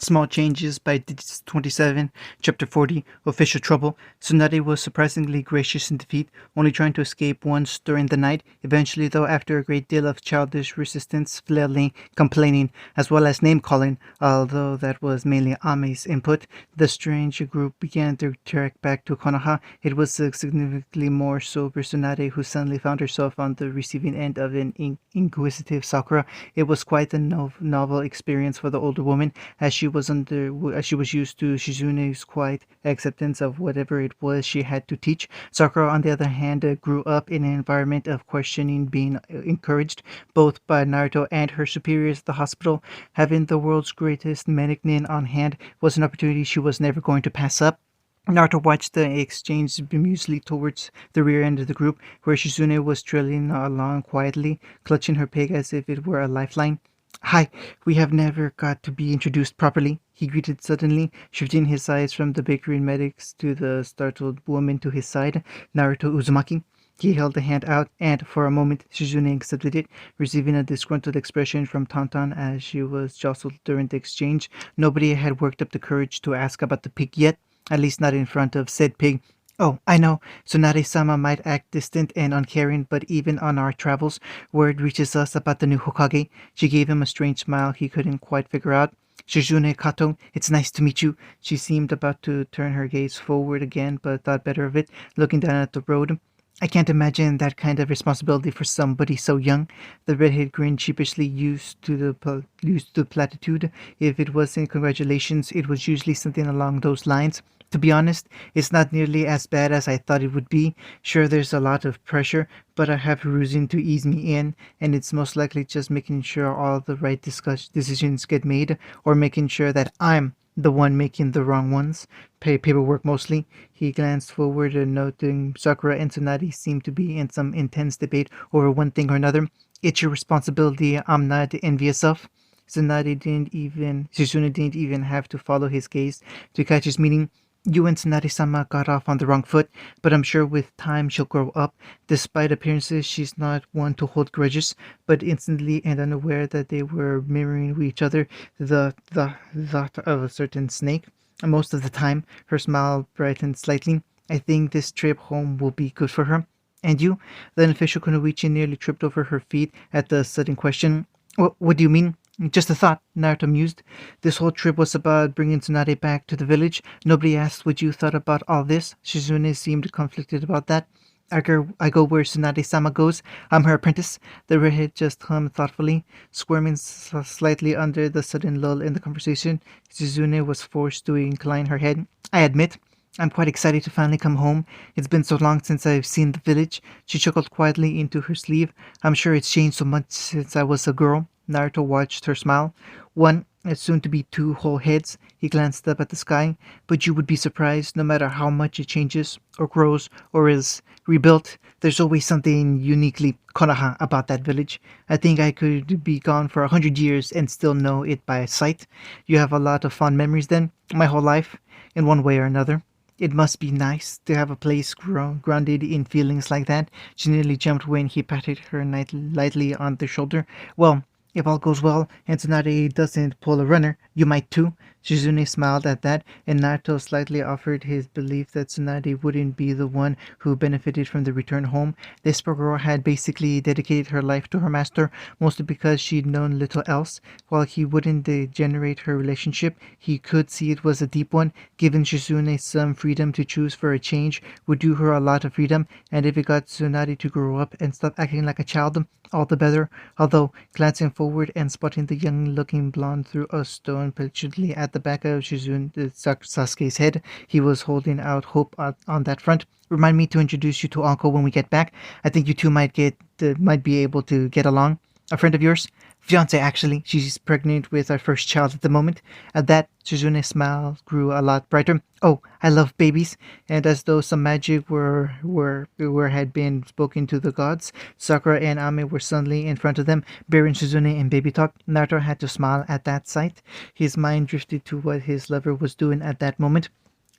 Small Changes by Digits 27, Chapter 40, Official Trouble. Tsunade was surprisingly gracious in defeat, only trying to escape once during the night. Eventually, though, after a great deal of childish resistance, flailing, complaining, as well as name-calling, although that was mainly Ame's input, the strange group began to trek back to Konoha. It was a significantly more sober Tsunade who suddenly found herself on the receiving end of an inquisitive Sakura. It was quite a novel experience for the older woman, as she was used to Shizune's quiet acceptance of whatever it was she had to teach. Sakura, on the other hand, grew up in an environment of questioning, being encouraged both by Naruto and her superiors at the hospital. Having the world's greatest mannequin on hand was an opportunity she was never going to pass up. Naruto watched the exchange bemusely towards the rear end of the group, where Shizune was trailing along quietly, clutching her pig as if it were a lifeline. Hi, we have never got to be introduced properly, he greeted suddenly, shifting his eyes from the bakery medics to the startled woman to his side, Naruto Uzumaki. He held the hand out, and for a moment Shizune accepted it, receiving a disgruntled expression from Tauntaun as she was jostled during the exchange. Nobody had worked up the courage to ask about the pig yet, at least not in front of said pig. Oh, I know, Tsunade-sama might act distant and uncaring, but even on our travels, word reaches us about the new Hokage. She gave him a strange smile he couldn't quite figure out. Shizune Kato, it's nice to meet you. She seemed about to turn her gaze forward again, but thought better of it, looking down at the road. I can't imagine that kind of responsibility for somebody so young. The redhead grinned sheepishly, used to the platitude. If it wasn't congratulations, it was usually something along those lines. To be honest, it's not nearly as bad as I thought it would be. Sure, there's a lot of pressure, but I have Hiruzen to ease me in, and it's most likely just making sure all the right decisions get made, or making sure that I'm the one making the wrong ones. Paperwork mostly. He glanced forward, noting Sakura and Tsunade seemed to be in some intense debate over one thing or another. It's your responsibility I'm not envious of. Shizune didn't even have to follow his gaze to catch his meaning. You and Tsunade-sama got off on the wrong foot, but I'm sure with time she'll grow up. Despite appearances, she's not one to hold grudges, but instantly and unaware that they were mirroring each other, the thought of a certain snake. Most of the time, her smile brightened slightly. I think this trip home will be good for her. And you? The unofficial Kunoichi nearly tripped over her feet at the sudden question. What do you mean? Just a thought, Naruto mused. This whole trip was about bringing Tsunade back to the village. Nobody asked what you thought about all this. Shizune seemed conflicted about that. I go where Tsunade-sama goes. I'm her apprentice. The redhead just hummed thoughtfully, squirming slightly under the sudden lull in the conversation. Shizune was forced to incline her head. I admit, I'm quite excited to finally come home. It's been so long since I've seen the village. She chuckled quietly into her sleeve. I'm sure it's changed so much since I was a girl. Naruto watched her smile. One, soon to be two whole heads. He glanced up at the sky. But you would be surprised, no matter how much it changes, or grows, or is rebuilt, there's always something uniquely Konoha about that village. I think I could be gone for 100 years and still know it by sight. You have a lot of fond memories then? My whole life? In one way or another. It must be nice to have a place grounded in feelings like that. She nearly jumped when he patted her lightly on the shoulder. Well, if all goes well and Tsunade doesn't pull a runner, you might too. Shizune smiled at that, and Naruto slightly offered his belief that Tsunade wouldn't be the one who benefited from the return home. This poor girl had basically dedicated her life to her master, mostly because she'd known little else. While he wouldn't degenerate her relationship, he could see it was a deep one. Giving Shizune some freedom to choose for a change would do her a lot of freedom, and if it got Tsunade to grow up and stop acting like a child, all the better. Although, glancing forward and spotting the young-looking blonde through a stone petulantly at the back of Sasuke's head, he was holding out hope on that front. Remind me to introduce you to Uncle when we get back. I think you two might be able to get along. A friend of yours? Fiance, actually. She's pregnant with our first child at the moment. At that, Suzune's smile grew a lot brighter. Oh, I love babies. And as though some magic had been spoken to the gods, Sakura and Ame were suddenly in front of them, bearing Suzune in baby talk. Naruto had to smile at that sight. His mind drifted to what his lover was doing at that moment.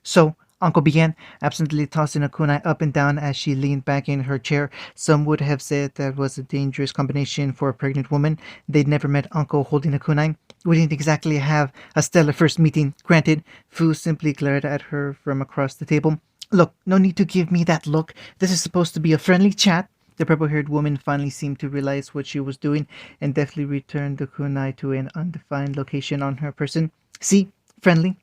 So, Uncle began, absently tossing a kunai up and down as she leaned back in her chair. Some would have said that was a dangerous combination for a pregnant woman. They'd never met Uncle holding a kunai. We didn't exactly have a stellar first meeting. Granted, Fu simply glared at her from across the table. Look, no need to give me that look. This is supposed to be a friendly chat. The purple haired woman finally seemed to realize what she was doing and deftly returned the kunai to an undefined location on her person. See? Friendly?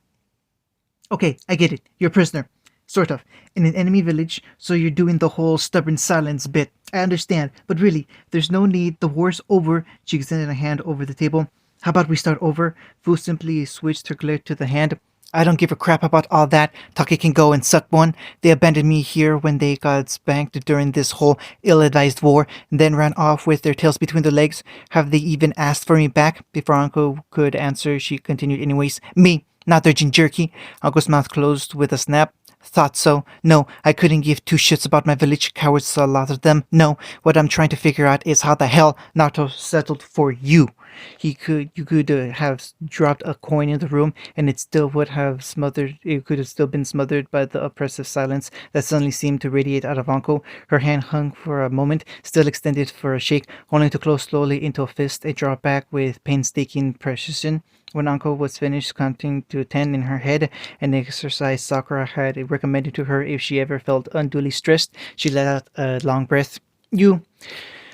Okay, I get it. You're a prisoner. Sort of. In an enemy village, so you're doing the whole stubborn silence bit. I understand, but really, there's no need. The war's over. She extended a hand over the table. How about we start over? Fu simply switched her glare to the hand. I don't give a crap about all that. Taki can go and suck one. They abandoned me here when they got spanked during this whole ill-advised war, and then ran off with their tails between their legs. Have they even asked for me back? Before Uncle could answer, she continued anyways. Me, not their jerky. Uncle's mouth closed with a snap. Thought so. No, I couldn't give two shits about my village. Cowards, a lot of them. No, what I'm trying to figure out is how the hell Naruto settled for you. You could have dropped a coin in the room, and it still would have smothered. It could have still been smothered by the oppressive silence that suddenly seemed to radiate out of Anko. Her hand hung for a moment, still extended for a shake, only to close slowly into a fist and draw back with painstaking precision. When Anko was finished counting to 10 in her head, an exercise Sakura had recommended to her if she ever felt unduly stressed, she let out a long breath. You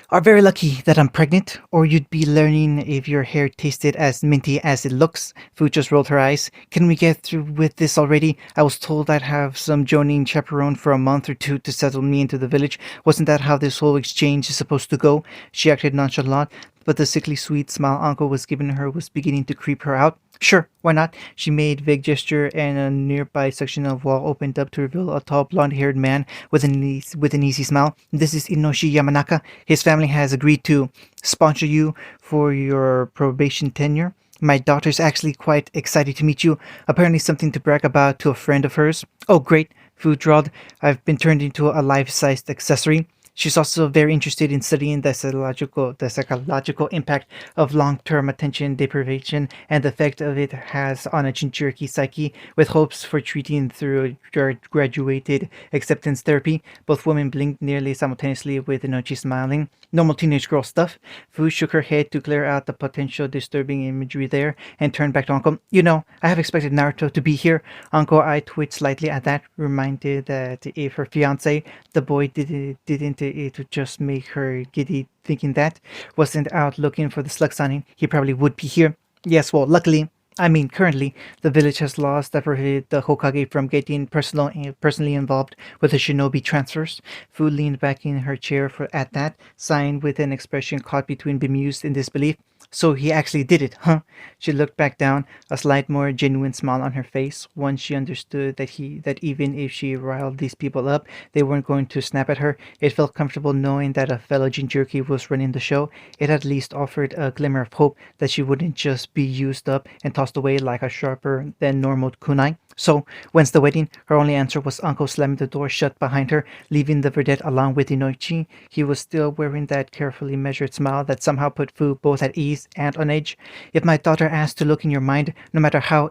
are very lucky that I'm pregnant, or you'd be learning if your hair tasted as minty as it looks. Fu just rolled her eyes. Can we get through with this already? I was told I'd have some joining chaperone for a month or two to settle me into the village. Wasn't that how this whole exchange is supposed to go? She acted nonchalant, but the sickly sweet smile Uncle was giving her was beginning to creep her out. Sure, why not? She made vague gesture, and a nearby section of wall opened up to reveal a tall, blonde-haired man with an easy smile. This is Inoshi Yamanaka. His family has agreed to sponsor you for your probation tenure. My daughter's actually quite excited to meet you. Apparently something to brag about to a friend of hers. Oh, great, Fu drawled. I've been turned into a life-sized accessory. She's also very interested in studying the psychological impact of long-term attention deprivation and the effect of it has on a Jinchuriki psyche, with hopes for treating through graduated acceptance therapy. Both women blinked nearly simultaneously with Inochi smiling. Normal teenage girl stuff. Fu shook her head to clear out the potential disturbing imagery there and turned back to Uncle. You know, I have expected Naruto to be here. Uncle eye twitched slightly at that, reminded that if her fiance, the boy didn't it would just make her giddy thinking that wasn't out looking for the slug signing, he probably would be here. Yes, well, luckily, I mean, currently, the village has laws that prohibit the Hokage from getting personally involved with the shinobi transfers. Fu leaned back in her chair at that, sighing with an expression caught between bemused and disbelief. So he actually did it, huh? She looked back down, a slight more genuine smile on her face. Once she understood that even if she riled these people up, they weren't going to snap at her. It felt comfortable knowing that a fellow Jinchuriki was running the show. It at least offered a glimmer of hope that she wouldn't just be used up and tossed away like a sharper than normal kunai. So, when's the wedding? Her only answer was Uncle slamming the door shut behind her, leaving the vedette along with Inoichi. He was still wearing that carefully measured smile that somehow put Fu both at ease and on edge. If my daughter asks to look in your mind, no matter how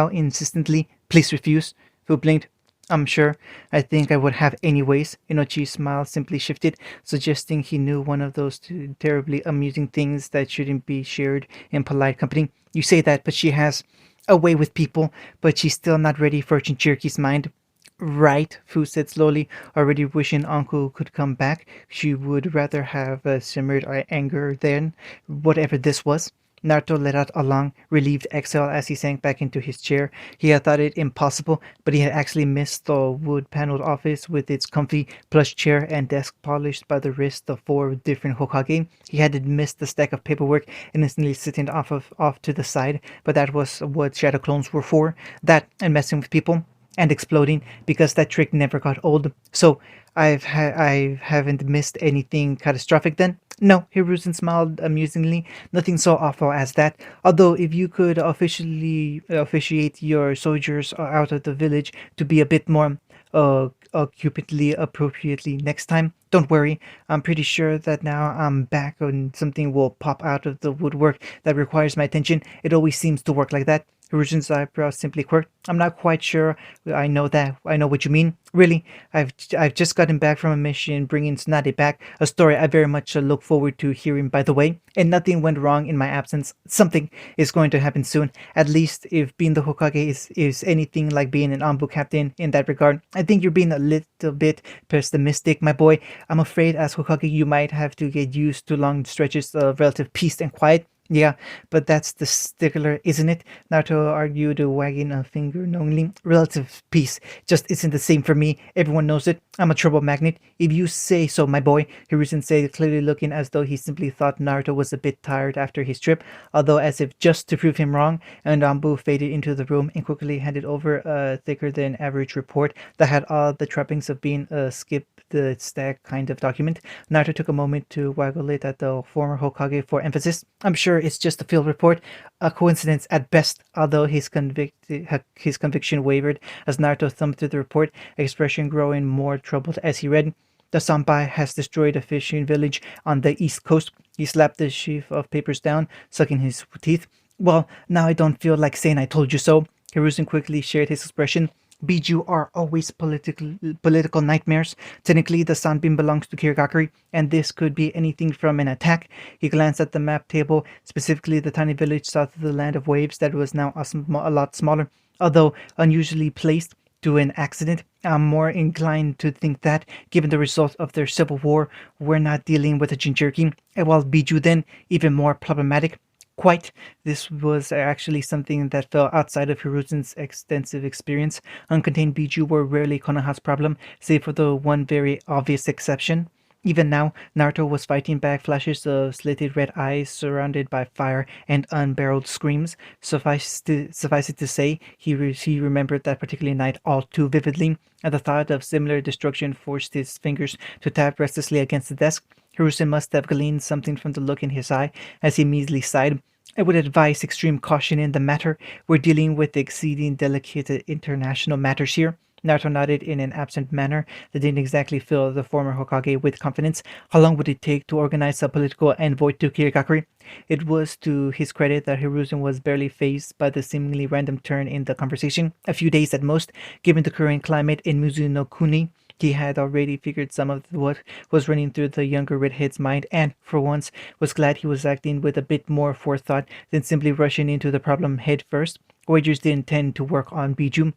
insistently, please refuse. Fu blinked. I'm sure. I think I would have anyways. Inochi's smile simply shifted, suggesting he knew one of those terribly amusing things that shouldn't be shared in polite company. You say that, but she has a way with people, but she's still not ready for Jinchuriki's mind. Right, Fu said slowly, already wishing Uncle could come back. She would rather have simmered anger than whatever this was. Naruto let out a long, relieved exhale as he sank back into his chair. He had thought it impossible, but he had actually missed the wood-paneled office with its comfy plush chair and desk polished by the wrist of four different Hokage. He had missed the stack of paperwork innocently sitting off to the side, but that was what shadow clones were for. That and messing with people and exploding, because that trick never got old. So I haven't missed anything catastrophic then? No, Hiruzen smiled amusingly. Nothing so awful as that. Although if you could officially officiate your soldiers out of the village to be a bit more occupantly appropriately next time, don't worry. I'm pretty sure that now I'm back and something will pop out of the woodwork that requires my attention. It always seems to work like that. Hiruzen's eyebrows simply quirked. I'm not quite sure. I know that. I know what you mean. Really, I've just gotten back from a mission bringing Tsunade back. A story I very much look forward to hearing, by the way. And nothing went wrong in my absence. Something is going to happen soon. At least if being the Hokage is anything like being an Anbu captain in that regard. I think you're being a little bit pessimistic, my boy. I'm afraid as Hokage you might have to get used to long stretches of relative peace and quiet. Yeah, but that's the stickler, isn't it? Naruto argued, wagging a finger knowingly. Relative peace just isn't the same for me. Everyone knows it. I'm a trouble magnet. If you say so, my boy, Hiruzen said, clearly looking as though he simply thought Naruto was a bit tired after his trip, although as if just to prove him wrong, and Ambu faded into the room and quickly handed over a thicker than average report that had all the trappings of being a skip the stack kind of document. Naruto took a moment to waggle it at the former Hokage for emphasis. I'm sure it's just a field report, a coincidence at best, although his conviction wavered as Naruto thumbed through the report, expression growing more troubled as he read. The Sampai has destroyed a fishing village on the east coast. He slapped the sheaf of papers down, sucking his teeth. Well, now I don't feel like saying I told you so. Hiruzen quickly shared his expression. Biju are always political nightmares. Technically, the Sunbeam belongs to Kirigakuri, and this could be anything from an attack. He glanced at the map table, specifically the tiny village south of the Land of Waves that was now a lot smaller, although unusually placed, to an accident. I'm more inclined to think that, given the result of their civil war, we're not dealing with a Jinchuriki, and while Biju then, even more problematic. Quite. This was actually something that fell outside of Hiruzen's extensive experience. Uncontained Biju were rarely Konoha's problem, save for the one very obvious exception. Even now, Naruto was fighting back flashes of slitted red eyes surrounded by fire and unbarreled screams. Suffice it to say, he remembered that particular night all too vividly, and the thought of similar destruction forced his fingers to tap restlessly against the desk. Hiruzen must have gleaned something from the look in his eye as he measly sighed. I would advise extreme caution in the matter. We're dealing with exceeding delicate international matters here. Naruto nodded in an absent manner that didn't exactly fill the former Hokage with confidence. How long would it take to organize a political envoy to Kirigakuri? It was to his credit that Hiruzen was barely fazed by the seemingly random turn in the conversation. A few days at most, given the current climate in Mizunokuni. He had already figured some of what was running through the younger redhead's mind and, for once, was glad he was acting with a bit more forethought than simply rushing into the problem head first. Wagers didn't tend to work on Biju.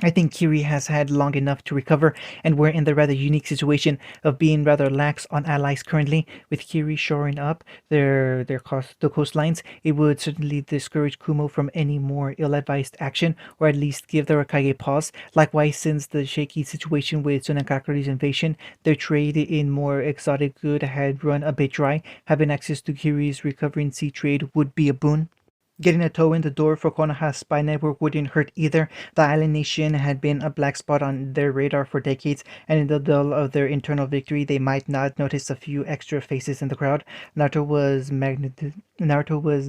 I think Kiri has had long enough to recover, and we're in the rather unique situation of being rather lax on allies currently. With Kiri shoring up the coastlines, it would certainly discourage Kumo from any more ill-advised action, or at least give the Raikage pause. Likewise, since the shaky situation with Tsunagakuri's invasion, their trade in more exotic good had run a bit dry. Having access to Kiri's recovering sea trade would be a boon. Getting a toe in the door for Konoha's spy network wouldn't hurt either. The island nation had been a black spot on their radar for decades, and in the dull of their internal victory, they might not notice a few extra faces in the crowd. Naruto was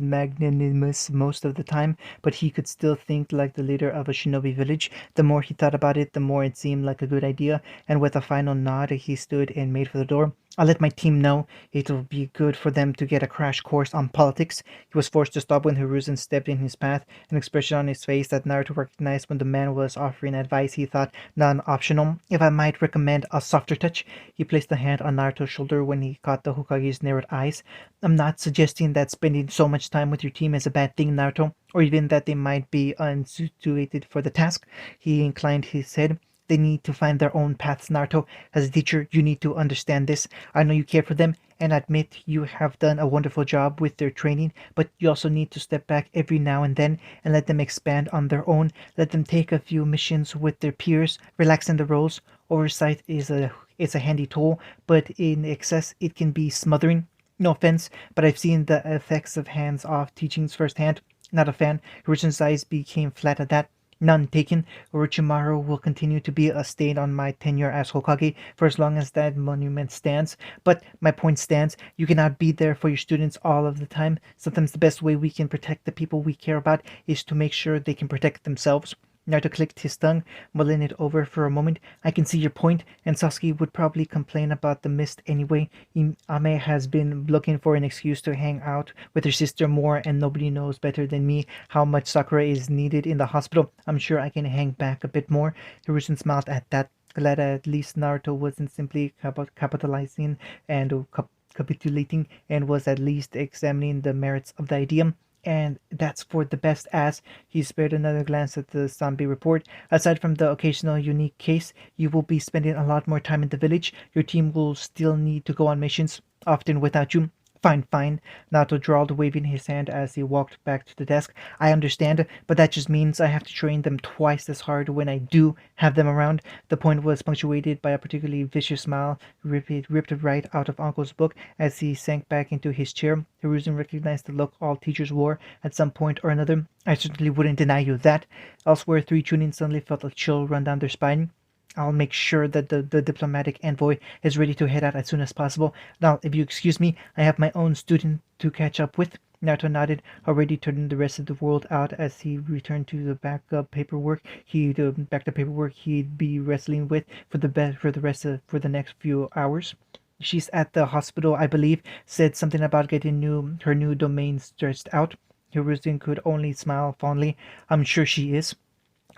magnanimous most of the time, but he could still think like the leader of a shinobi village. The more he thought about it, the more it seemed like a good idea, and with a final nod, he stood and made for the door. I'll let my team know. It'll be good for them to get a crash course on politics. He was forced to stop when Hiruzen stepped in his path, an expression on his face that Naruto recognized when the man was offering advice he thought non-optional. If I might recommend a softer touch, he placed a hand on Naruto's shoulder when he caught the Hokage's narrowed eyes. I'm not suggesting that spending so much time with your team is a bad thing, Naruto, or even that they might be unsuited for the task. He inclined his head. They need to find their own paths, Naruto. As a teacher, you need to understand this. I know you care for them, and admit you have done a wonderful job with their training, but you also need to step back every now and then and let them expand on their own. Let them take a few missions with their peers, relax in the roles. Oversight is a handy tool, but in excess it can be smothering. No offense, but I've seen the effects of hands-off teachings firsthand. Not a fan. Hiruzen's eyes became flat at that. None taken. Orochimaru will continue to be a stain on my tenure as Hokage for as long as that monument stands. But my point stands. You cannot be there for your students all of the time. Sometimes the best way we can protect the people we care about is to make sure they can protect themselves. Naruto clicked his tongue, mulling it over for a moment. I can see your point, and Sasuke would probably complain about the mist anyway. Ame has been looking for an excuse to hang out with her sister more, and nobody knows better than me how much Sakura is needed in the hospital. I'm sure I can hang back a bit more. Hiruzen smiled at that, glad at least Naruto wasn't simply capitalizing and capitulating and was at least examining the merits of the idea. And that's for the best, as he spared another glance at the zombie report. Aside from the occasional unique case, you will be spending a lot more time in the village. Your team will still need to go on missions, often without you. Fine, fine, Nato drawled, waving his hand as he walked back to the desk. I understand, but that just means I have to train them twice as hard when I do have them around. The point was punctuated by a particularly vicious smile ripped right out of Uncle's book as he sank back into his chair. Hiruzen recognized the look all teachers wore at some point or another. I certainly wouldn't deny you that. Elsewhere, three Chunin suddenly felt a chill run down their spine. I'll make sure that the diplomatic envoy is ready to head out as soon as possible. Now, if you excuse me, I have my own student to catch up with. Naruto nodded, already turning the rest of the world out as he returned to the back the paperwork he'd be wrestling with for the next few hours. She's at the hospital, I believe. Said something about getting her new domain stretched out. Hiruzen could only smile fondly. I'm sure she is.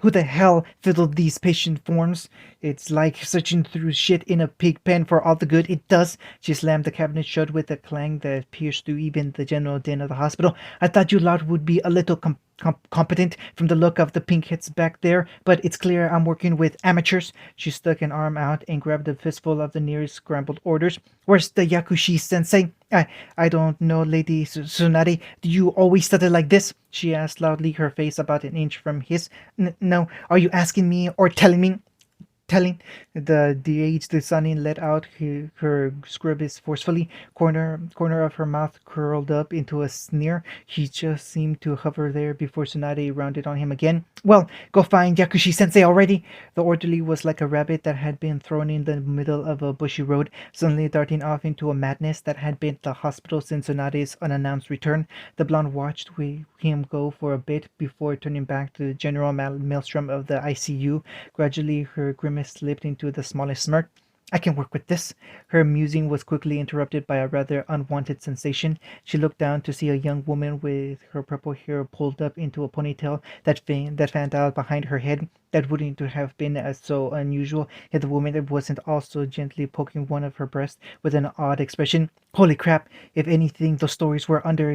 Who the hell fiddled these patient forms? It's like searching through shit in a pig pen for all the good it does. She slammed the cabinet shut with a clang that pierced through even the general din of the hospital. I thought you lot would be a little competent from the look of the pink hits back there, but it's clear I'm working with amateurs. She stuck an arm out and grabbed a fistful of the nearest scrambled orders. Where's the Yakushi sensei? I don't know, Lady Tsunade. Do you always stutter like this? She asked loudly, her face about an inch from his. No, are you asking me or telling me? Telling. The aged Sunny let out her scribbles forcefully, corner of her mouth curled up into a sneer. He just seemed to hover there before Tsunade rounded on him again. Well, go find Yakushi sensei already. The orderly was like a rabbit that had been thrown in the middle of a bushy road, suddenly darting off into a madness that had been at the hospital since Tsunade's unannounced return. The blonde watched him go for a bit before turning back to the general maelstrom of the ICU. Gradually, her grimace slipped into the smallest smirk. I can work with this. Her musing was quickly interrupted by a rather unwanted sensation. She looked down to see a young woman with her purple hair pulled up into a ponytail that fanned out behind her head. That wouldn't have been as so unusual if the woman wasn't also gently poking one of her breasts with an odd expression. Holy crap! If anything, those stories were under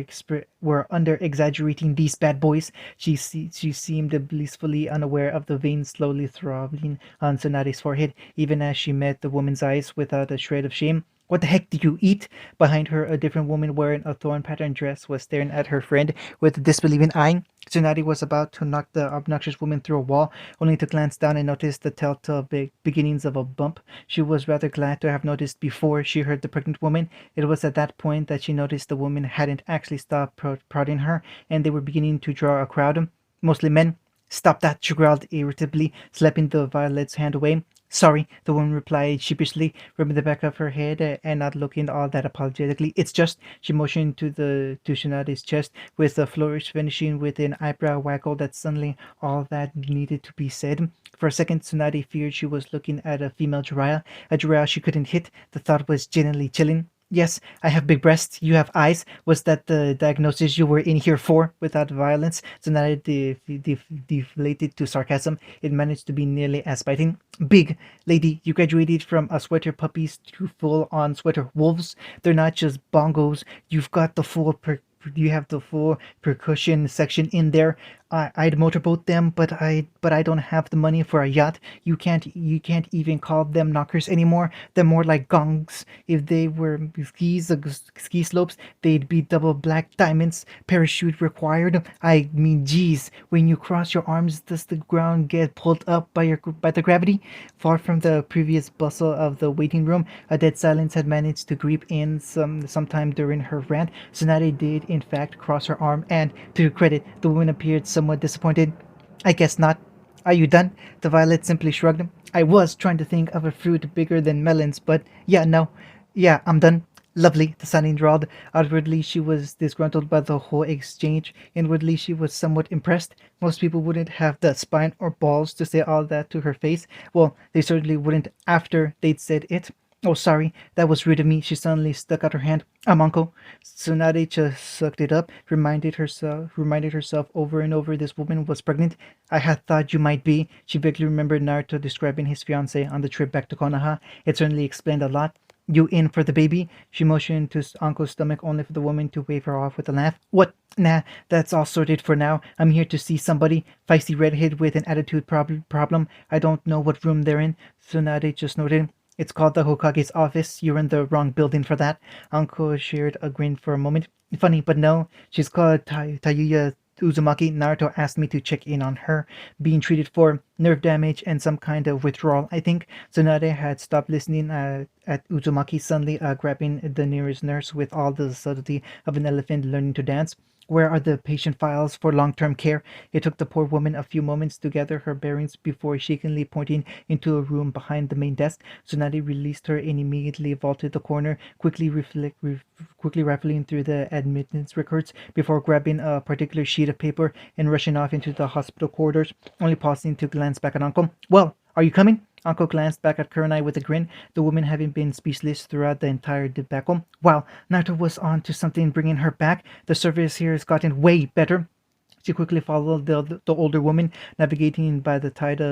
exaggerating these bad boys. She seemed blissfully unaware of the veins slowly throbbing on Tsunade's forehead, even as she met the woman's eyes without a shred of shame. What the heck do you eat? Behind her, a different woman wearing a thorn-patterned dress was staring at her friend with a disbelieving eye. Tsunade was about to knock the obnoxious woman through a wall, only to glance down and notice the telltale beginnings of a bump. She was rather glad to have noticed before she heard the pregnant woman. It was at that point that she noticed the woman hadn't actually stopped prodding her, and they were beginning to draw a crowd, mostly men. Stop that, she growled irritably, slapping the violet's hand away. Sorry, the woman replied sheepishly, rubbing the back of her head and not looking all that apologetically. It's just, she motioned to Tsunade's chest, with a flourish finishing with an eyebrow waggle that suddenly all that needed to be said. For a second, Tsunade feared she was looking at a female Jiraiya, a Jiraiya she couldn't hit. The thought was genuinely chilling. Yes, I have big breasts. You have eyes. Was that the diagnosis you were in here for? Without violence, Tsunade deflated to sarcasm. It managed to be nearly as biting. Big, lady, you graduated from a sweater puppies to full-on sweater wolves. They're not just bongos. You have the full percussion section in there. I'd motorboat them, but I don't have the money for a yacht. You can't even call them knockers anymore. They're more like gongs. If they were ski slopes, they'd be double black diamonds. Parachute required. I mean, geez, when you cross your arms, does the ground get pulled up by the gravity? Far from the previous bustle of the waiting room, a dead silence had managed to creep in sometime during her rant. Tsunade did in fact cross her arm, and to her credit, the woman appeared somewhat disappointed. I guess not. Are you done? The violet simply shrugged. I was trying to think of a fruit bigger than melons, but yeah, no. Yeah, I'm done. Lovely, the Sanin drawled. Outwardly, she was disgruntled by the whole exchange. Inwardly, she was somewhat impressed. Most people wouldn't have the spine or balls to say all that to her face. Well, they certainly wouldn't after they'd said it. Oh, sorry, that was rude of me. She suddenly stuck out her hand. Uncle. Tsunade just sucked it up, reminded herself over and over this woman was pregnant. I had thought you might be. She vaguely remembered Naruto describing his fiancée on the trip back to Konoha. It certainly explained a lot. You in for the baby? She motioned to Uncle's stomach only for the woman to wave her off with a laugh. What? Nah, that's all sorted for now. I'm here to see somebody. Feisty redhead with an attitude problem. I don't know what room they're in. Tsunade just noted. It's called the Hokage's office. You're in the wrong building for that. Uncle shared a grin for a moment. Funny, but no. She's called Tayuya Uzumaki. Naruto asked me to check in on her, being treated for nerve damage and some kind of withdrawal, I think. Tsunade had stopped listening at Uzumaki, suddenly grabbing the nearest nurse with all the subtlety of an elephant learning to dance. Where are the patient files for long-term care? It took the poor woman a few moments to gather her bearings before shakingly pointing into a room behind the main desk. Tsunade released her and immediately vaulted the corner, quickly rifling through the admittance records before grabbing a particular sheet of paper and rushing off into the hospital corridors, only pausing to glance back at Uncle. Well, are you coming? Uncle glanced back at Kurenai with a grin, the woman having been speechless throughout the entire debacle. Wow, Naruto was on to something bringing her back. The service here has gotten way better. She quickly followed the older woman, navigating by the tide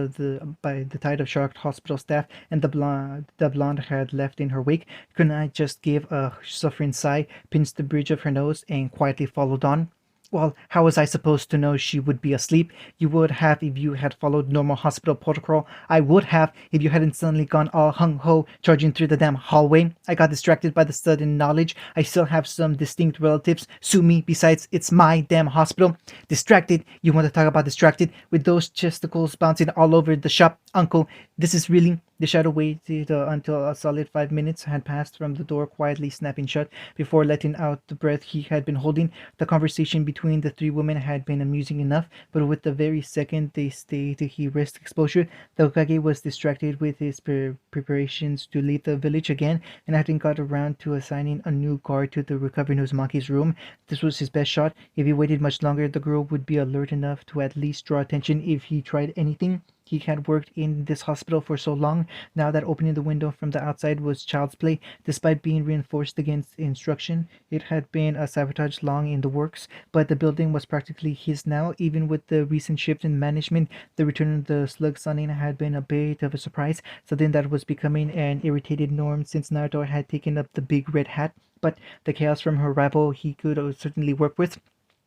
of shocked hospital staff, and the blonde had left in her wake. Kunai just gave a suffering sigh, pinched the bridge of her nose, and quietly followed on. Well, how was I supposed to know she would be asleep? You would have if you had followed normal hospital protocol. I would have if you hadn't suddenly gone all hung-ho charging through the damn hallway. I got distracted by the sudden knowledge. I still have some distinct relatives. Sue me. Besides, it's my damn hospital. Distracted? You want to talk about distracted? With those chesticles bouncing all over the shop? Uncle, this is really... The shadow waited until a solid 5 minutes had passed from the door quietly snapping shut before letting out the breath he had been holding. The conversation between the three women had been amusing enough, but with the very second they stayed he risked exposure. The Hokage was distracted with his preparations to leave the village again, and hadn't got around to assigning a new guard to the recovering Uzumaki's room. This was his best shot. If he waited much longer, the girl would be alert enough to at least draw attention if he tried anything. He had worked in this hospital for so long now that opening the window from the outside was child's play. Despite being reinforced against instruction, it had been a sabotage long in the works, but the building was practically his now. Even with the recent shift in management, the return of the slug sunning had been a bit of a surprise, something that was becoming an irritated norm since Naruto had taken up the big red hat. But the chaos from her rival he could certainly work with.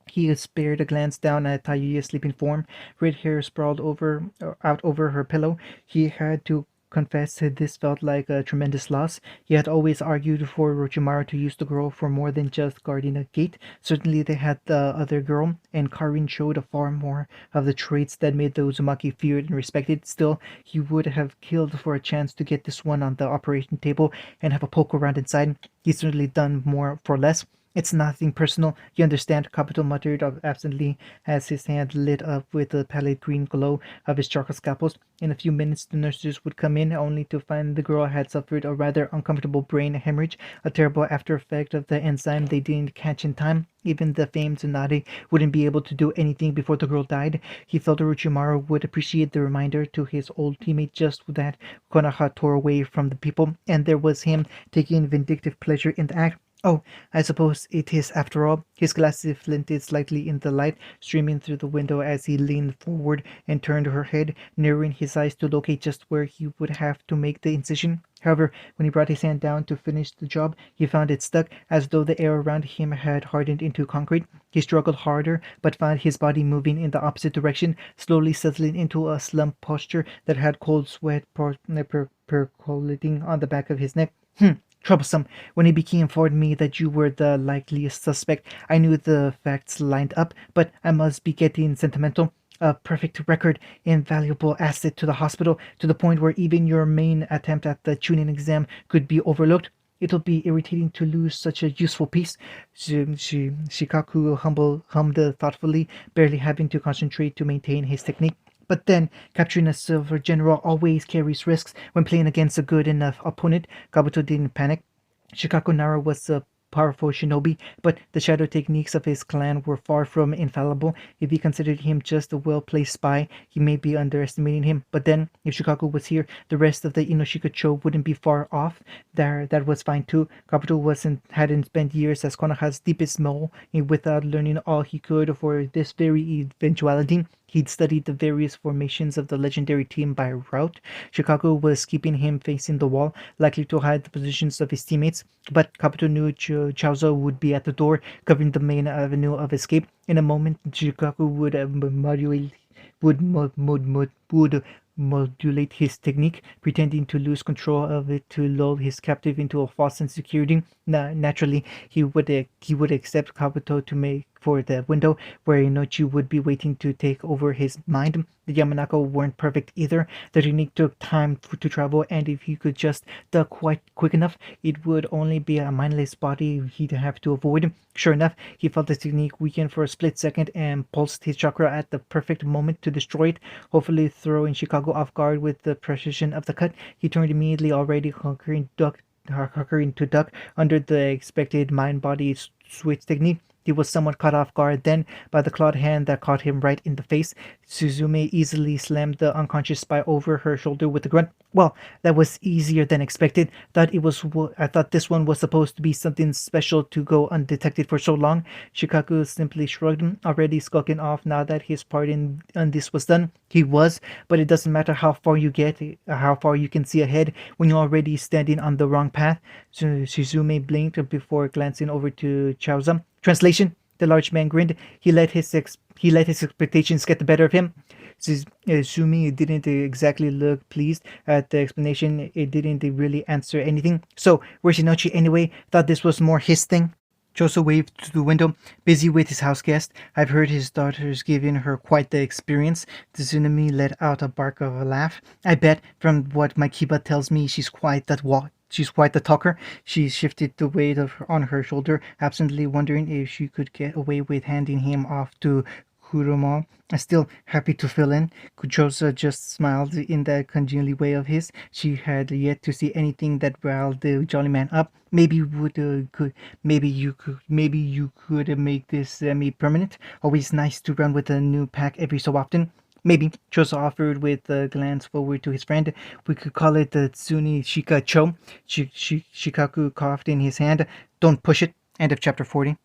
He spared a glance down at Tayuya's sleeping form, red hair sprawled out over her pillow. He had to confess that this felt like a tremendous loss. He had always argued for Orochimaru to use the girl for more than just guarding a gate. Certainly they had the other girl, and Karin showed a far more of the traits that made the Uzumaki feared and respected. Still, he would have killed for a chance to get this one on the operation table and have a poke around inside. He's certainly done more for less. It's nothing personal, you understand, Kabuto muttered absently as his hand lit up with the pallid green glow of his charcoal scalpels. In a few minutes the nurses would come in, only to find the girl had suffered a rather uncomfortable brain hemorrhage, a terrible after effect of the enzyme they didn't catch in time. Even the famed Tsunade wouldn't be able to do anything before the girl died. He felt Orochimaru would appreciate the reminder to his old teammate just that Konoha tore away from the people, and there was him taking vindictive pleasure in the act. Oh, I suppose it is after all. His glasses glinted slightly in the light streaming through the window as he leaned forward and turned her head, narrowing his eyes to locate just where he would have to make the incision. However, when he brought his hand down to finish the job, he found it stuck, as though the air around him had hardened into concrete. He struggled harder, but found his body moving in the opposite direction, slowly settling into a slumped posture that had cold sweat percolating on the back of his neck. Troublesome. When it became informed me that you were the likeliest suspect, I knew the facts lined up, but I must be getting sentimental. A perfect record, invaluable asset to the hospital, to the point where even your main attempt at the tuning exam could be overlooked. It'll be irritating to lose such a useful piece. Shikaku hummed thoughtfully, barely having to concentrate to maintain his technique. But then, capturing a silver general always carries risks when playing against a good enough opponent. Kabuto didn't panic. Shikaku Nara was a powerful shinobi, but the shadow techniques of his clan were far from infallible. If he considered him just a well-placed spy, he may be underestimating him. But then, if Shikaku was here, the rest of the Inoshika wouldn't be far off. There, that was fine too. Kabuto hadn't spent years as Konoha's deepest mole without learning all he could for this very eventuality. He'd studied the various formations of the legendary team by route. Chicago was keeping him facing the wall, likely to hide the positions of his teammates, but Kabuto knew Chaozo would be at the door, covering the main avenue of escape. In a moment, Chicago would modulate his technique, pretending to lose control of it to lull his captive into a false insecurity. Naturally, he would accept Kabuto to make for the window where Inochi would be waiting to take over his mind. The Yamanaka weren't perfect either. The technique took time to travel, and if he could just duck quite quick enough, it would only be a mindless body he'd have to avoid. Sure enough, he felt the technique weaken for a split second and pulsed his chakra at the perfect moment to destroy it, hopefully throwing Chicago off guard with the precision of the cut. He turned immediately, already hunkering to duck under the expected mind-body switch technique. He was somewhat caught off guard then by the clawed hand that caught him right in the face. Suzume easily slammed the unconscious spy over her shoulder with a grunt. Well, that was easier than expected. I thought this one was supposed to be something special to go undetected for so long. Shikaku simply shrugged, already skulking off now that his part in this was done. He was, but it doesn't matter how far you get, how far you can see ahead when you're already standing on the wrong path. Suzume blinked before glancing over to Chaoza. Translation: the large man grinned. He let his expectations get the better of him. Sumi didn't exactly look pleased at the explanation. It didn't really answer anything. So, where's Inochi anyway? Thought this was more his thing. Choso waved to the window, busy with his house guest. I've heard his daughter's giving her quite the experience. Tsunami let out a bark of a laugh. I bet, from what my Kiba tells me, she's quite the talker. She shifted the weight on her shoulder, absently wondering if she could get away with handing him off to Kuromo. Still happy to fill in. Kuchosa just smiled in that congenial way of his. She had yet to see anything that riled the jolly man up. Maybe you could make this semi-permanent. Always nice to run with a new pack every so often. Maybe, Choso offered with a glance forward to his friend. We could call it the Tsuni Shika Cho. Shikaku coughed in his hand. Don't push it. End of chapter 40.